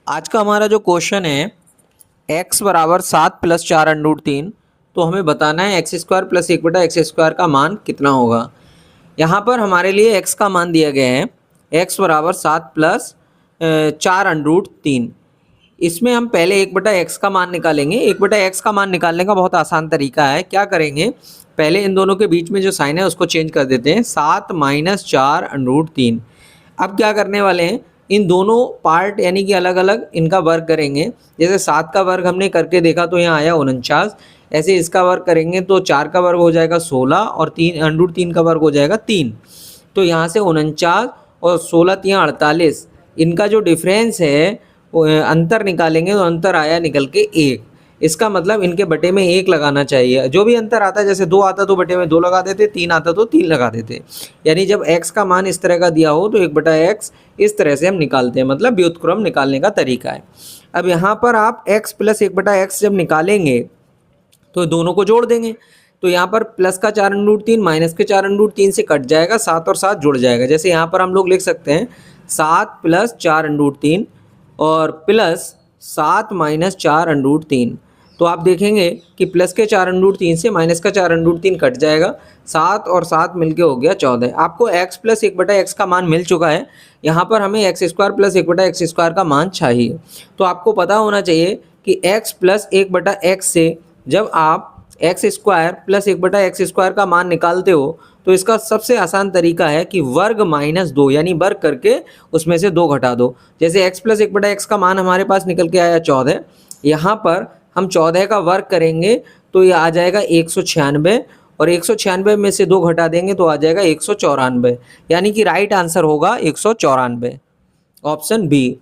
आज का हमारा जो क्वेश्चन है x बराबर 7 प्लस 4√3। तो हमें बताना है एक्स स्क्वायर प्लस 1/x² का मान कितना होगा। यहाँ पर हमारे लिए x का मान दिया गया है x बराबर 7 प्लस 4√3। इसमें हम पहले 1/x का मान निकालेंगे। 1/x का मान निकालने का बहुत आसान तरीका है। क्या करेंगे, पहले इन दोनों के बीच में जो साइन है उसको चेंज कर देते हैं, 7 माइनस 4√3। अब क्या करने वाले हैं, इन दोनों पार्ट यानी कि अलग अलग इनका वर्ग करेंगे। जैसे 7 का वर्ग हमने करके देखा तो यहाँ आया 49। ऐसे इसका वर्ग करेंगे तो 4 का वर्ग हो जाएगा 16 और 3√3 का वर्ग हो जाएगा 3। तो यहाँ से 49 और 16 3 48, इनका जो डिफरेंस है वो अंतर निकालेंगे तो अंतर आया निकल के 1। इसका मतलब इनके बटे में 1 लगाना चाहिए। जो भी अंतर आता है, जैसे 2 आता तो बटे में 2 लगा देते, 3 आता तो 3 लगा देते। यानी जब x का मान इस तरह का दिया हो तो 1/x इस तरह से हम निकालते हैं, मतलब व्युत्क्रम निकालने का तरीका है। अब यहाँ पर आप x प्लस 1/x जब निकालेंगे तो दोनों को जोड़ देंगे। तो यहाँ पर प्लस का 4√3 माइनस के 4√3 से कट जाएगा, 7 और 7 जुड़ जाएगा। जैसे यहाँ पर हम लोग लिख सकते हैं 7 प्लस 4√3 और प्लस 7 माइनस 4√3। तो आप देखेंगे कि प्लस के 4√3 से माइनस का 4√3 कट जाएगा, 7 और 7 मिलके हो गया 14। आपको x प्लस 1/x का मान मिल चुका है। यहाँ पर हमें x² प्लस 1/x² का मान चाहिए। तो आपको पता होना चाहिए कि x प्लस 1/x से जब आप x² प्लस 1/x² का मान निकालते हो तो इसका सबसे आसान तरीका है कि वर्ग माइनस 2, यानी वर्ग करके उसमें से 2 घटा दो। जैसे x प्लस 1/x का मान हमारे पास निकल के आया 14। यहाँ पर हम 14 का वर्ग करेंगे तो ये आ जाएगा 196, और 196 में से 2 घटा देंगे तो आ जाएगा 194। यानी कि राइट आंसर होगा 194, ऑप्शन बी।